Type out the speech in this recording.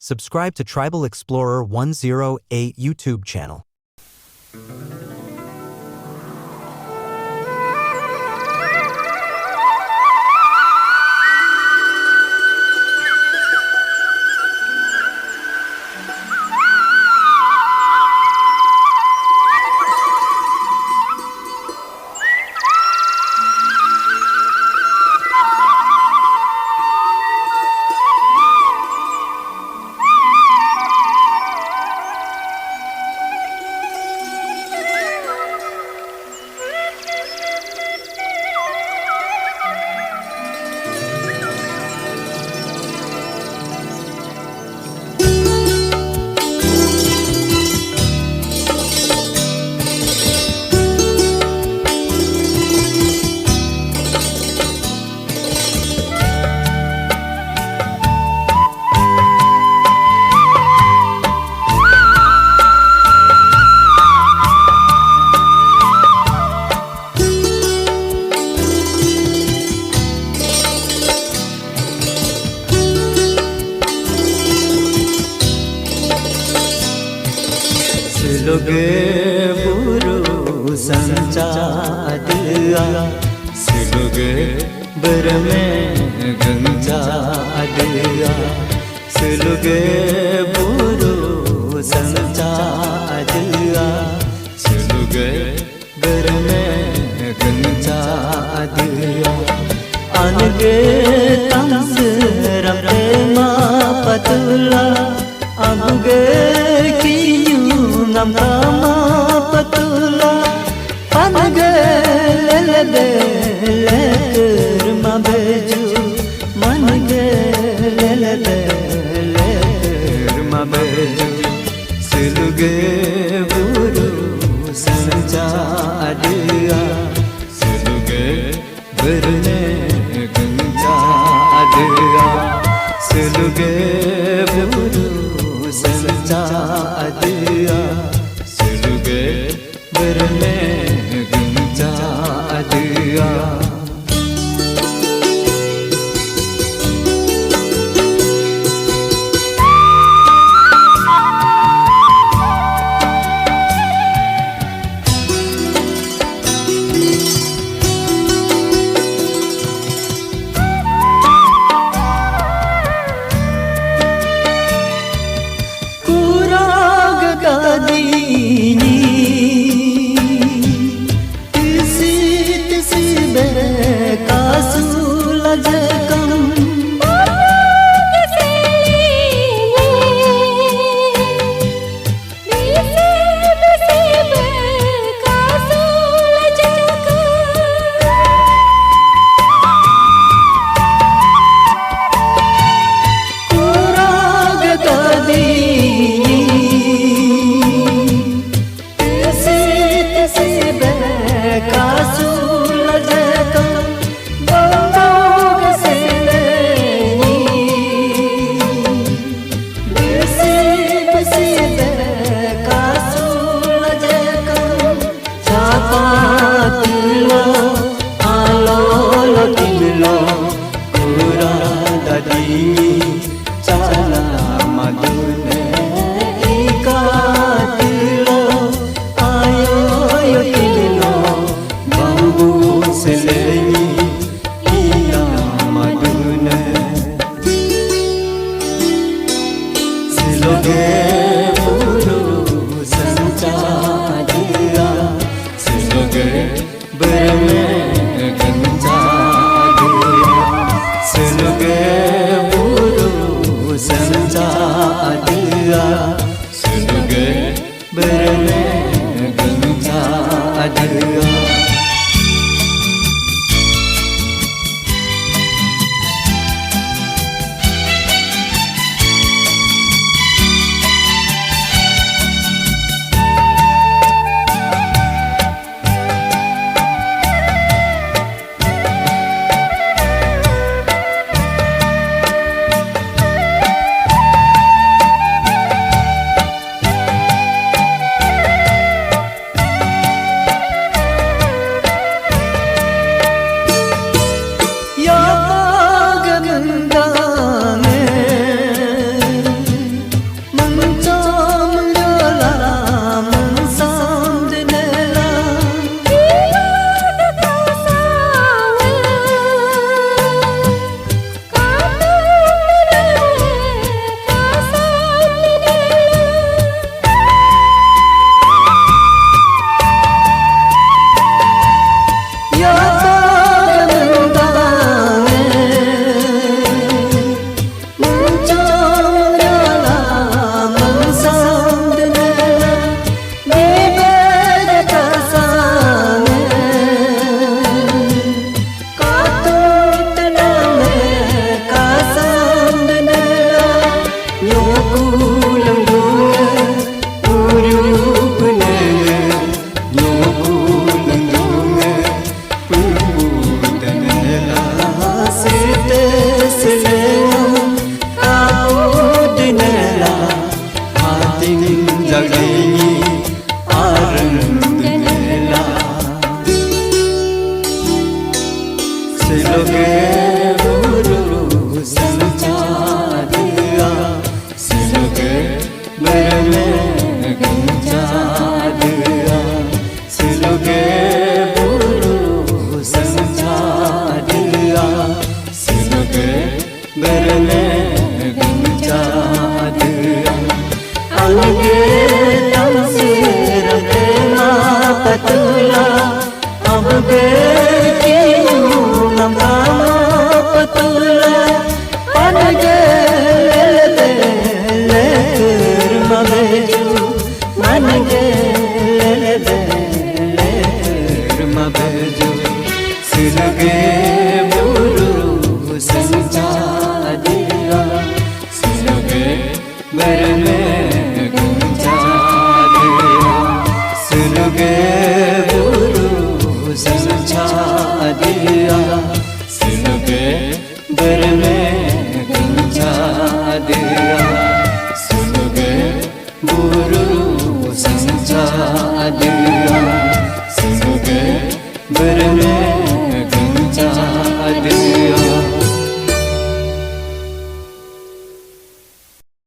Subscribe to Tribal Explorer 108 YouTube channel. सिलुगे बुरु संचादिया सिलुगे बरमे गंजादिया सिलुगे बुरु संचादिया सिलुगे बरमे गंजादिया अनगे तमस रमे मा पतुला अबगे nam kama patula panage lele leker ma beju manage lele leker ma beju siluge buru sancha adiya siluge berne ganja adiya siluge buru sancha adiya सिलुगे बरने गंजा दिया गे तमसे माँ पतुला अब गे क्यों नमा पतुला पन गे लेकर मबेजू मन गे लेकर मबेजू सुलगे बुरु संचा दिया सुलगे बर में गुंजा दिया सुलगे बुरु संचा दिया सुलगे बर में गुंजा दिया सुलगे बुरु संचा दिया सुलगे बर में